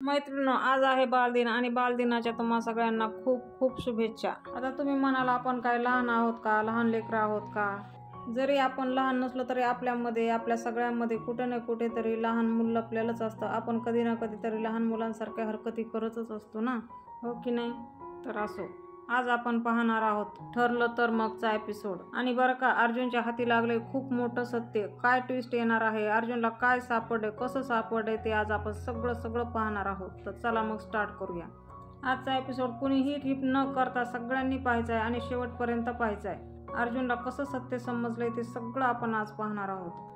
मैत्रिणींनो, आज आहे बालदिन आणि बालदिनाच्या तुम्हा सगळ्यांना खूप खूप शुभेच्छा. आता तुम्ही म्हणाल आपण काय लहान आहोत का, लहान लेकरं आहोत का? जरी आपण लहान नसलो तरी आपल्यामध्ये, आपल्या सगळ्यांमध्ये कुठे ना कुठेतरी लहान मूल लपलेलंच असतं. आपण कधी ना कधीतरी लहान मुलांसारख्या हरकती करतच असतो ना, हो की नाही? तर असो, आज आपण पाहणार आहोत ठरलं तर मगचा एपिसोड. आणि बरं का, अर्जुनच्या हाती लागले खूप मोठं सत्य. काय ट्विस्ट येणार आहे, अर्जुनला काय सापडे, कसं सापडे, ते आज आपण सगळं पाहणार आहोत. तर चला मग स्टार्ट करूया. आजचा एपिसोड कुणीही स्किप न करता सगळ्यांनी पाहायचा आहे आणि शेवटपर्यंत पाहायचा आहे. अर्जुनला कसं सत्य समजलंय ते सगळं आपण आज पाहणार आहोत.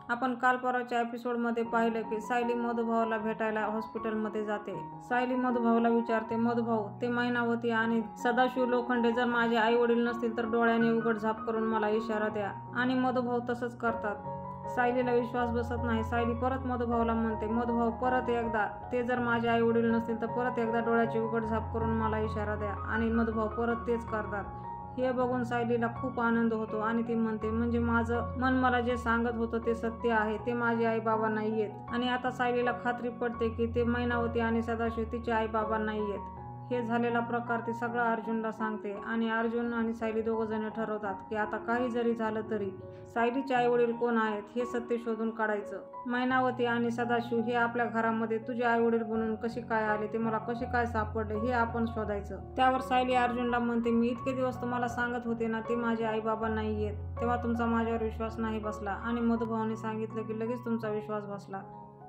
आपण काल परवाच्या एपिसोडमध्ये पाहिलं की सायली मधुभाऊला भेटायला हॉस्पिटलमध्ये जाते. सायली मधुभाऊला विचारते, मधुभाऊ, ते मैनावती आणि सदाशिव लोखंडे जर माझे आई वडील नसतील तर डोळ्याने उघड झाप करून मला इशारा द्या. आणि मधुभाऊ तसंच करतात. सायलीला विश्वास बसत नाही. सायली परत मधुभाऊला म्हणते, मधुभाऊ परत एकदा, ते जर माझे आई वडील नसतील तर परत एकदा डोळ्याची उघड झाप करून मला इशारा द्या. आणि मधुभाऊ परत तेच करतात. हे बघून सायलीला खूप आनंद होतो आणि ती म्हणते, म्हणजे माझं मन मला जे सांगत होतं ते सत्य आहे, ते माझे आई बाबा नाही आहेत. आणि आता सायलीला खात्री पडते की ते मैनावती आणि सदाशिव तिचे आई बाबा नाही आहेत. हे झालेला प्रकार ती सगळं अर्जुनला सांगते आणि अर्जुन आणि सायली दोघंजण ठरवतात की आता काही जरी झालं तरी सायलीचे आई वडील कोण आहेत हे सत्य शोधून काढायचं. मैनावती आणि सदाशिव हे आपल्या घरामध्ये तुझे आई वडील बनून कसे काय आले, ते मला कसे काय सापडले हे आपण शोधायचं. त्यावर सायली अर्जुनला म्हणते, मी इतके दिवस तुम्हाला सांगत होते ना ते माझे आई बाबा नाही आहेत, तेव्हा तुमचा माझ्यावर विश्वास नाही बसला. आणि मधुभाऊने सांगितलं की लगेच तुमचा विश्वास बसला.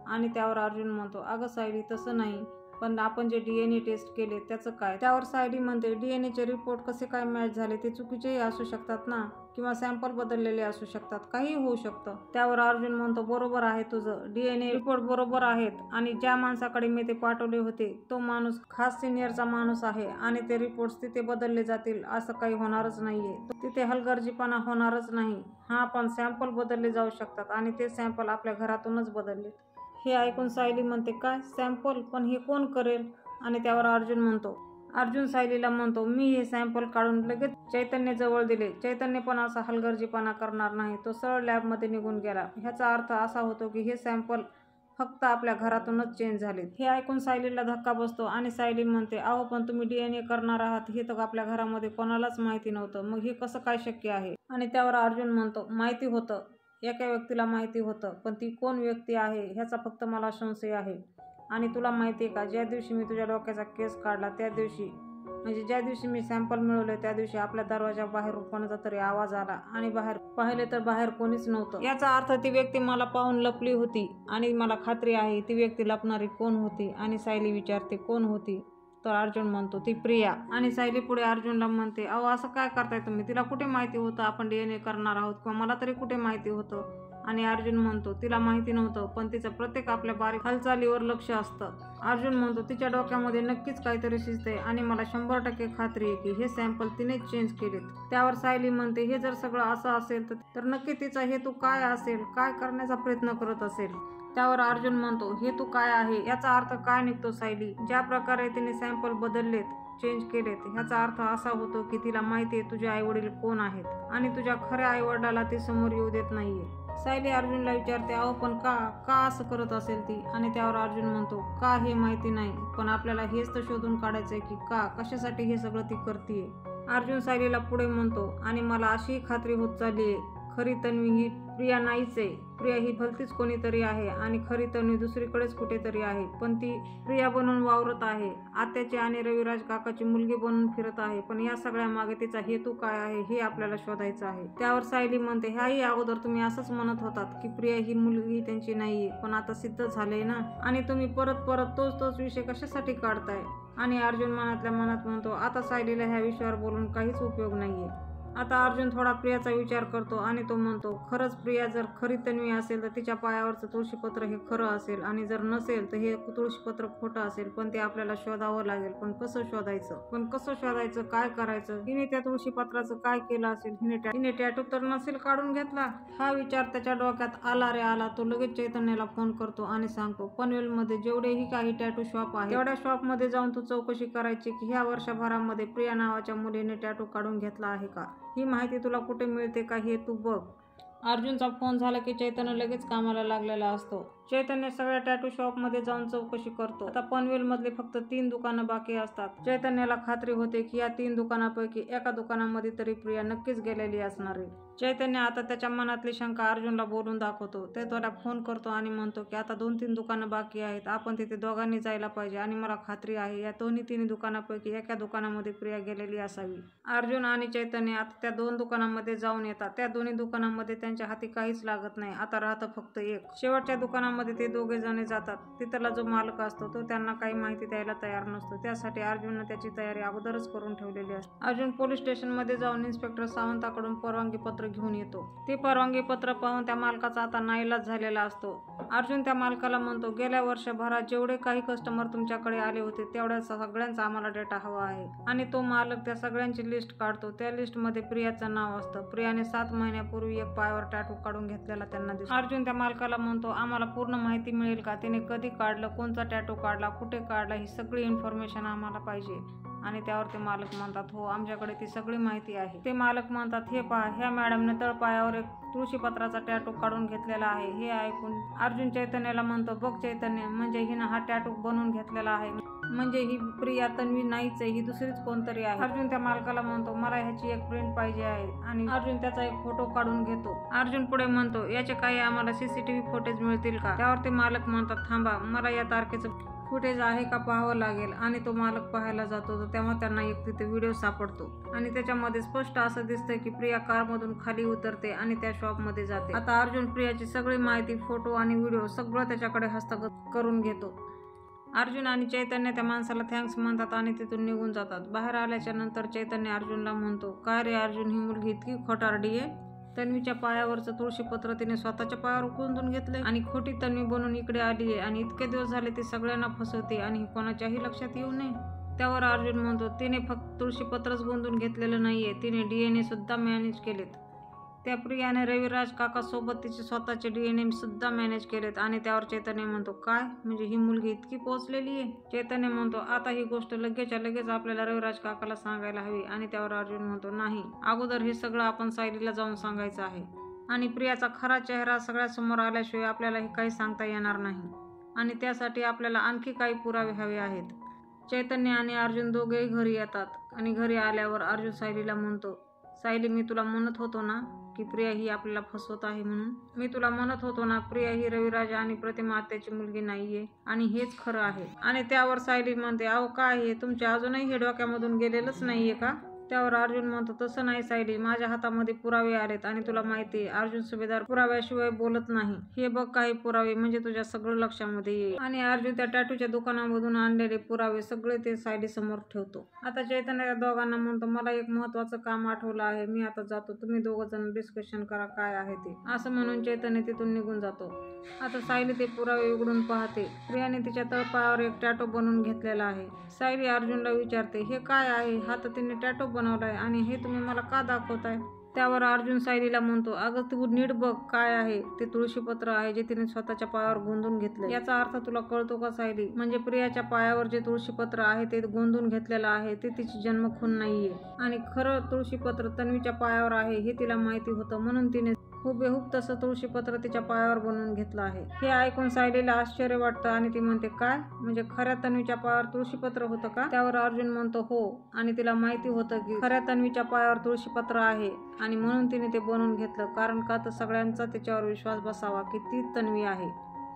आणि त्यावर अर्जुन म्हणतो, अगं सायली तसं नाही, पण आपण जे DNA टेस्ट केले त्याचं काय? त्यावर सायली म्हणते, DNAचे रिपोर्ट कसे काय मॅच झाले, ते चुकीचेही असू शकतात ना, किंवा सॅम्पल बदललेले असू शकतात, काही होऊ शकतं. त्यावर अर्जुन म्हणतो, बरोबर आहे तुझं, DNA रिपोर्ट बरोबर आहेत आणि ज्या माणसाकडे मी ते पाठवले होते तो माणूस खास सिनियरचा माणूस आहे आणि ते रिपोर्ट्स तिथे बदलले जातील असं काही होणारच नाहीये. तिथे हलगर्जीपणा होणारच नाही. हा, पण सॅम्पल बदलले जाऊ शकतात आणि ते सॅम्पल आपल्या घरातूनच बदलले. हे ऐकून सायली म्हणते, काय सॅम्पल, पण हे कोण करेल? आणि त्यावर अर्जुन सायलीला म्हणतो, मी हे सॅम्पल काढून लगेच चैतन्य जवळ दिले. चैतन्य पण असा हलगर्जीपणा करणार नाही, तो सरळ लॅबमध्ये निघून गेला. ह्याचा अर्थ असा होतो की हे सॅम्पल फक्त आपल्या घरातूनच चेंज झालेत. हे ऐकून सायलीला धक्का बसतो आणि सायली म्हणते, अहो पण तुम्ही DNA करणार आहात हे तर आपल्या घरामध्ये कोणालाच माहिती नव्हतं, मग हे कसं काय शक्य आहे? आणि त्यावर अर्जुन म्हणतो, माहिती होतं, एका व्यक्तीला माहिती होतं, पण ती कोण व्यक्ती आहे ह्याचा फक्त मला संशय आहे. आणि तुला माहिती आहे का, ज्या दिवशी मी तुझ्या डोक्याचा केस काढला त्या दिवशी, म्हणजे ज्या दिवशी मी सॅम्पल मिळवले त्या दिवशी आपल्या दरवाजा बाहेरून कोणाचा तरी आवाज आला आणि बाहेर पाहिले तर बाहेर कोणीच नव्हतं. याचा अर्थ ती व्यक्ती मला पाहून लपली होती आणि मला खात्री आहे ती व्यक्ती लपणारी कोण होती. आणि सायली विचारते, कोण होती? तर अर्जुन म्हणतो, ती प्रिया. आणि सायली पुढे अर्जुनला म्हणते, अहो असं काय करताय तुम्ही, तिला कुठे माहिती होतं आपण DNA करणार आहोत, किंवा मला तरी कुठे माहिती होतं? आणि अर्जुन म्हणतो, तिला माहिती नव्हतं, पण तिचं प्रत्येक आपल्या बारीक हालचालीवर लक्ष असतं. अर्जुन म्हणतो, तिच्या डोक्यामध्ये नक्कीच काहीतरी शिजतंय आणि मला 100% खात्री आहे की हे सॅम्पल तिनेच चेंज केलेत. त्यावर सायली म्हणते, हे जर सगळं असं असेल तर नक्की तिचा हेतू काय असेल, काय करण्याचा प्रयत्न करत असेल? त्यावर अर्जुन म्हणतो, हेतू काय आहे, याचा अर्थ काय निघतो सायली? ज्या प्रकारे तिने सॅम्पल बदललेत, चेंज केलेत, ह्याचा अर्थ असा होतो की तिला माहिती आहे तुझे आई वडील कोण आहेत आणि तुझ्या खऱ्या आई वडिलाला ती समोर येऊ देत नाहीये. सायली अर्जुनला विचारते, अहो पण का असं करत असेल ती? आणि त्यावर अर्जुन म्हणतो, का हे माहिती नाही, पण आपल्याला हेच तर शोधून काढायचंय की कशासाठी हे सगळं ती करतीये. अर्जुन सायलीला पुढे म्हणतो, आणि मला अशी खात्री होत चाललीये, खरी तन्वी ही प्रिया नाहीच आहे. प्रिया ही भलतीच कोणीतरी आहे आणि खरी तन्वी दुसरीकडेच कुठेतरी आहे, पण ती प्रिया बनून वावरत आहे, आत्याची आणि रविराज काकाची मुलगी बनून फिरत आहे. पण या सगळ्या मागे तिचा हेतू काय आहे हे आपल्याला शोधायचं आहे. त्यावर सायली म्हणते, ह्याही अगोदर तुम्ही असंच म्हणत होतात की प्रिया ही मुलगी त्यांची नाहीये, पण आता सिद्ध झालंय ना, आणि तुम्ही परत तोच विषय कशासाठी काढताय? आणि अर्जुन मनातल्या मनात म्हणतो, आता सायलीला ह्या विषयावर बोलून काहीच उपयोग नाहीये. आता अर्जुन थोडा प्रियाचा विचार करतो आणि तो म्हणतो, खरंच प्रिया जर खरी तन्वी असेल तर तिच्या पायावरचं तुळशीपत्र हे खरं असेल, आणि जर नसेल तर हे तुळशीपत्र खोटं असेल. पण ते आपल्याला शोधावं लागेल. पण कसं शोधायचं, काय करायचं? हिने त्या तुळशीपत्राचं काय केलं असेल? हिने टॅटू तर नसेल काढून घेतला? हा विचार त्याच्या डोक्यात आला. तो लगेच चैतन्याला फोन करतो आणि सांगतो, पनवेलमध्ये जेवढेही काही टॅटू शॉप आहेत तेवढ्या शॉपमध्ये जाऊन तू चौकशी करायची की ह्या वर्षभरामध्ये प्रिया नावाच्या मुलीने टॅटू काढून घेतला आहे का? ही माहिती तुला कुठे मिळते का हे तू बघ. अर्जुनचा फोन झाला की चैतन्य लगेच कामाला लागलेला असतो. चैतन्य सगळ्या टॅटू शॉपमध्ये जाऊन चौकशी करतो. आता पनवेलमधली फक्त 3 दुकानं बाकी असतात. चैतन्याला खात्री होते की या 3 दुकानापैकी एका दुकानामध्ये तरी प्रिया नक्कीच गेलेली असणार आहे. चैतन्य आता त्याच्या मनातली शंका अर्जुनला बोलून दाखवतो. ते त्याला फोन करतो आणि म्हणतो की आता 2-3 दुकानं बाकी आहेत, आपण तिथे दोघांनी जायला पाहिजे आणि मला खात्री आहे या दोन्ही 3 दुकानापैकी एका दुकानामध्ये प्रिया गेलेली असावी. अर्जुन आणि चैतन्य आता त्या 2 दुकानांमध्ये जाऊन येतात. त्या दोन्ही दुकानांमध्ये त्यांच्या हाती काहीच लागत नाही. आता राहतं फक्त एक. शेवटच्या दुकानामध्ये ते दोघे जण जातात. तिथला जो मालक असतो तो त्यांना काही माहिती द्यायला तयार नसतो. त्यासाठी अर्जुनने त्याची तयारी अगोदरच करून ठेवलेली असते. अर्जुन पोलीस स्टेशनमध्ये जाऊन इन्स्पेक्टर सावंताकडून परवानगी पत्र घेऊन येतो. ते परवानगी पत्र पाहून त्या मालकाचा आता नाईलाज झालेला असतो. अर्जुन त्या मालकाला म्हणतो, गेल्या वर्षभरात जेवढे काही कस्टमर तुमच्याकडे आले होते तेवढ्या सगळ्यांचा आम्हाला डेटा हवा आहे. आणि तो मालक त्या सगळ्यांची लिस्ट काढतो. त्या लिस्टमध्ये प्रियाचं नाव असतं. प्रियाने 7 महिन्यापूर्वी एक पायावर टॅटू काढून घेतलेला त्यांना दिसतो. अर्जुन त्या मालकाला म्हणतो, आम्हाला पूर्ण माहिती मिळेल का? तिने कधी काढलं, कोणता टॅटू काढला, कुठे काढला, ही सगळी इन्फॉर्मेशन आम्हाला पाहिजे. आणि त्यावर ते मालक म्हणतात, हो आमच्याकडे ती सगळी माहिती आहे. ते मालक म्हणतात, हे पहा, ह्या मॅडमने तळपायावर एक तुळशीपत्राचा टॅटू काढून घेतलेला आहे. हे ऐकून अर्जुन चैतन्याला म्हणतो, बघ चैतन्य, म्हणजे हिनं हा टॅटू बनवून घेतलेला आहे, म्हणजे ही प्रिया तन्वी नाहीच आहे, ही दुसरीच कोणतरी आहे. अर्जुन त्या मालकाला म्हणतो, मला ह्याची एक प्रिंट पाहिजे आहे. आणि अर्जुन त्याचा एक फोटो काढून घेतो. अर्जुन पुढे म्हणतो, याचे काही आम्हाला CCTV फुटेज मिळतील का? त्यावर ते मालक म्हणतात, थांबा, मला या तारखेचं फुटेज आहे का पाहावं लागेल. आणि तो मालक पाहायला जातो. तेव्हा त्यांना एक तिथे व्हिडिओ सापडतो आणि त्याच्यामध्ये स्पष्ट असं दिसतंय की प्रिया कारमधून खाली उतरते आणि त्या शॉपमध्ये जाते. आता अर्जुन प्रियाची सगळी माहिती, फोटो आणि व्हिडिओ सगळं त्याच्याकडे हस्तगत करून घेतो. अर्जुन आणि चैतन्य त्या माणसाला थँक्स म्हणतात आणि तिथून निघून जातात. बाहेर आल्याच्या नंतर चैतन्य अर्जुनला म्हणतो, काय रे अर्जुन, ही मुलगी इतकी खोटारडी आहे. तन्वीच्या पायावरचं तुळशीपत्र तिने स्वतःच्या पायावर गुंतून घेतलंय आणि खोटी तन्वी बनून इकडे आली आहे आणि इतके दिवस झाले ती सगळ्यांना फसवते आणि कोणाच्याही लक्षात येऊ नये. त्यावर अर्जुन म्हणतो, तिने फक्त तुळशीपत्रच गुंतून घेतलेलं नाहीये, तिने DNA सुद्धा मॅनेज केलेत. त्या प्रियाने रविराज काका सोबत तिचे स्वतःचे DNA सुद्धा मॅनेज केलेत. आणि त्यावर चैतन्य म्हणतो, काय, म्हणजे ही मुलगी इतकी पोहोचलेली आहे? चैतन्य म्हणतो, आता ही गोष्ट लगेचच्या लगेच आपल्याला रविराज काकाला सांगायला हवी. आणि त्यावर अर्जुन म्हणतो, नाही, अगोदर हे सगळं आपण सायलीला जाऊन सांगायचं आहे. आणि प्रियाचा खरा चेहरा सगळ्यासमोर आल्याशिवाय आपल्याला हे काही सांगता येणार नाही. आणि त्यासाठी आपल्याला आणखी काही पुरावे हवे आहेत. चैतन्य आणि अर्जुन दोघेही घरी येतात आणि घरी आल्यावर अर्जुन सायलीला म्हणतो, सायली, मी तुला म्हणत होतो ना की प्रिया ही आपल्याला फसवत आहे म्हणून. मी तुला म्हणत होतो ना, प्रिया ही रविराज आणि प्रतिमा आत्याची मुलगी नाहीये आणि हेच खरं आहे. आणि त्यावर सायली म्हणते, अहो काय हे, तुमच्या अजूनही हे डोक्यामधून गेलेलंच नाहीये का? त्यावर अर्जुन म्हणतो, तसं नाही सायली, माझ्या हातामध्ये पुरावे आलेत आणि तुला माहिती आहे अर्जुन सुभेदार पुराव्याशिवाय बोलत नाही. हे बघ काही पुरावे, म्हणजे तुझ्या सगळं लक्षामध्ये येईल. आणि अर्जुन त्या टॅटूच्या दुकानामधून आणलेले पुरावे सगळे ते सायली समोर ठेवतो. आता चैतन्य या दोघांना म्हणतो, मला एक महत्वाचं काम आठवलं आहे, मी आता जातो, तुम्ही दोघं जण डिस्कशन करा काय आहे ते. असं म्हणून चैतन्य तिथून निघून जातो. आता सायली ते पुरावे उघडून पाहते. प्रियाने तिच्या तळपायावर एक टॅटू बनवून घेतलेला आहे. सायली अर्जुनला विचारते, हे काय आहे? हा तर तिने टॅटू बनवलाय आणि हे तुम्ही मला का दाखवताय? त्यावर अर्जुन सायलीला म्हणतो, अगं तू नीट बघ काय आहे ते. तुळशीपत्र आहे जे तिने स्वतःच्या पायावर गोंदून घेतलंय. याचा अर्थ तुला कळतो का सायली? म्हणजे प्रियाच्या पायावर जे तुळशीपत्र आहे ते गोंदून घेतलेलं आहे ते तिची जन्मखून नाहीये. आणि खरं तुळशीपत्र तन्वीच्या पायावर आहे हे तिला माहिती होतं, म्हणून तिने हुबेहूब तसं तुळशीपत्र तिच्या पायावर बनवून घेतलं आहे. हे ऐकून सायलीला आश्चर्य वाटतं आणि ती म्हणते, काय, म्हणजे खऱ्या तन्वीच्या पायावर तुळशीपत्र होतं का? त्यावर अर्जुन म्हणतो, हो. आणि तिला माहिती होतं की खऱ्या तन्वीच्या पायावर तुळशीपत्र आहे आणि म्हणून तिने ते बनवून घेतलं, कारण का तर सगळ्यांचा त्याच्यावर विश्वास बसावा की ती तन्वी आहे.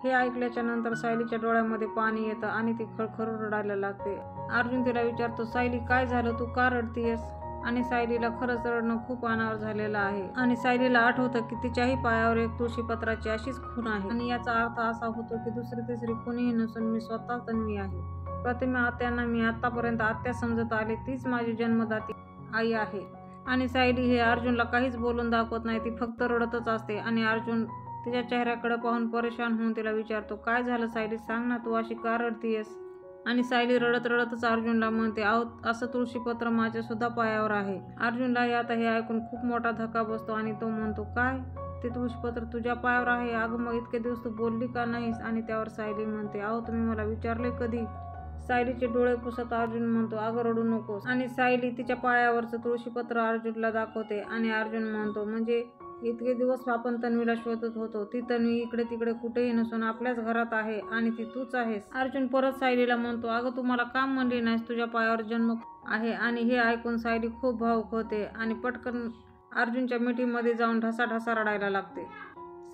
हे ऐकल्याच्या नंतर सायलीच्या डोळ्यामध्ये पाणी येतं आणि ती खळखळून रडायला लागते. अर्जुन तिला विचारतो, सायली काय झालं, तू का रडतीयस? आणि सायलीला खरंच रडणं खूप अनावर झालेलं आहे. आणि सायलीला आठवतं की तिच्याही पायावर एक तुळशीपत्राची अशीच खूण आहे आणि याचा अर्थ असा होतो की दुसरी तिसरी कोणीही नसून मी स्वतः तन्वी आहे. प्रतिमा आत्यांना मी आतापर्यंत आत्या समजत आले, तीच माझी जन्मदाती आई आहे. आणि सायली हे अर्जुनला काहीच बोलून दाखवत नाही, ती फक्त रडतच असते. आणि अर्जुन तिच्या चेहऱ्याकडे पाहून परेशान होऊन तिला विचारतो, काय झालं सायली, सांग ना, तू अशी का रडतीयस? आणि सायली रडत रडतच अर्जुनला म्हणते, अहो असं तुळशीपत्र माझ्या सुद्धा पायावर आहे. अर्जुनला आता हे ऐकून खूप मोठा धक्का बसतो आणि तो म्हणतो, काय, ते तुळशीपत्र तुझ्या पायावर आहे? अगं मग इतके दिवस तू बोलली का नाहीस? आणि त्यावर सायली म्हणते, अहो तुम्ही मला विचारले कधी? सायलीचे डोळे पुसत अर्जुन म्हणतो, अगं रडू नकोस. आणि सायली तिच्या पायावरचं तुळशीपत्र अर्जुनला दाखवते आणि अर्जुन म्हणतो, म्हणजे इतके दिवस आपण तन्वीला शोधत होतो. ती तन्वी इकडे तिकडे कुठेही नसून आपल्याच घरात आहे आणि ती तूच आहेस. अर्जुन परत सायलीला म्हणतो, अगं तू मला का म्हणली नाहीस तुझ्या पायावर जन्म आहे. आणि हे ऐकून सायली खूप भावुक होते आणि पटकन अर्जुनच्या मिठीमध्ये जाऊन ढसाढसा रडायला लागते.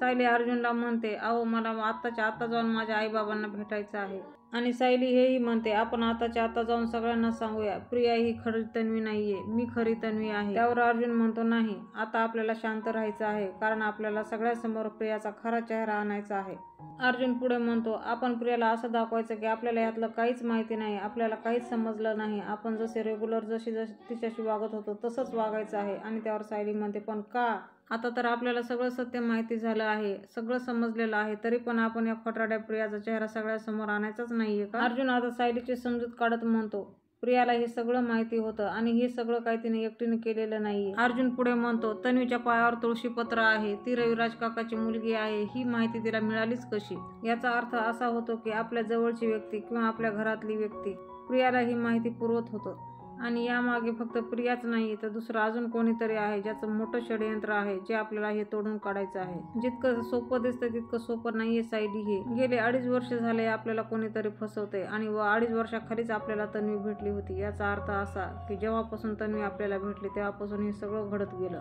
सायली अर्जुनला म्हणते, अहो मला आत्ताच्या आत्ता जाऊन माझ्या आईबाबांना भेटायचं आहे. आणि सायली हेही म्हणते, आपण आताच्या आता जाऊन सगळ्यांना सांगूया, प्रिया ही खरी तन्वी नाहीये, मी खरी तन्वी आहे. त्यावर अर्जुन म्हणतो, नाही, आता आपल्याला शांत राहायचं आहे, कारण आपल्याला सगळ्यासमोर प्रियाचा खरा चेहरा आणायचा आहे. अर्जुन पुढे म्हणतो, आपण प्रियाला असं दाखवायचं की आपल्याला यातलं काहीच माहिती नाही, आपल्याला काहीच समजलं नाही, आपण जसे रेग्युलर जशी तिच्याशी वागत होतो तसंच वागायचं आहे. आणि त्यावर सायली म्हणते, पण का? आता तर आपल्याला सगळं सत्य माहिती झालं आहे, सगळं समजलेलं आहे, तरी पण आपण या खोटारड्या प्रियाचा चेहरा सगळ्यासमोर आणायचाच नाहीये का? अर्जुन आता सायलीची समजूत काढत म्हणतो, प्रियाला हे सगळं माहिती होतं आणि हे सगळं काही तिने एकटीने केलेलं नाहीये. अर्जुन पुढे म्हणतो, तन्वीच्या पायावर तुळशीपत्र आहे, ती रविराज काकाची मुलगी आहे, ही माहिती तिला मिळालीच कशी? याचा अर्थ असा होतो की आपल्या जवळची व्यक्ती किंवा आपल्या घरातली व्यक्ती प्रियाला ही माहिती पुरवत होतं. आणि यामागे फक्त प्रियाच नाही तर दुसरं अजून कोणीतरी आहे, ज्याचं मोठं षडयंत्र आहे, जे आपल्याला हे तोडून काढायचं आहे. जितकं सोपं दिसतं तितकं सोपं नाहीये सायली. हे गेले 2.5 वर्ष झाले आपल्याला कोणीतरी फसवतंय आणि 2.5 वर्षाखालीच आपल्याला तन्वी भेटली होती. याचा अर्थ असा की जेव्हापासून तन्वी आपल्याला भेटली तेव्हापासून हे सगळं घडत गेलं.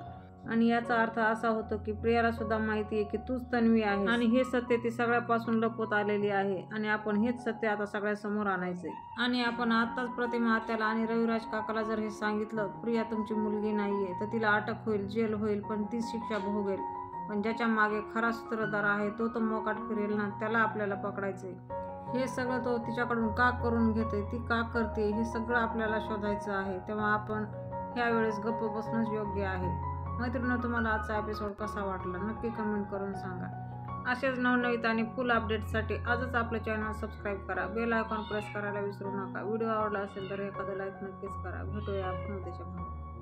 आणि याचा अर्थ असा होतो की प्रियाला सुद्धा माहिती आहे की तूच तन्वी आहे आणि हे सत्य ती सगळ्यापासून लपवत आलेली आहे आणि आपण हेच सत्य आता सगळ्यासमोर आणायचंय. आणि आपण आताच प्रतिमा आत्याला आणि रविराज काकाला जर हे सांगितलं, प्रिया तुमची मुलगी नाहीये, तर तिला अटक होईल, जेल होईल, पण ती शिक्षा भोगेल. पण ज्याच्या मागे खरा सूत्रधार आहे तो मोकाट फिरेल ना, त्याला आपल्याला पकडायचंय. हे सगळं तो तिच्याकडून का करून घेते, ती का करते, हे सगळं आपल्याला शोधायचं आहे. तेव्हा आपण ह्यावेळेस गप्प बसणंच योग्य आहे. मैत्रिणी, तुम्हाला आजचा एपिसोड कसा वाटला नक्की कमेंट करून सांगा. असेच नवनवीन आणि फुल अपडेट्ससाठी आजच आपलं चॅनल सबस्क्राईब करा, बेल आयकॉन प्रेस करायला विसरू नका. व्हिडिओ आवडला असेल तर एखादा लाईक नक्कीच करा. भेटूया आपण उद्याच्या भागात.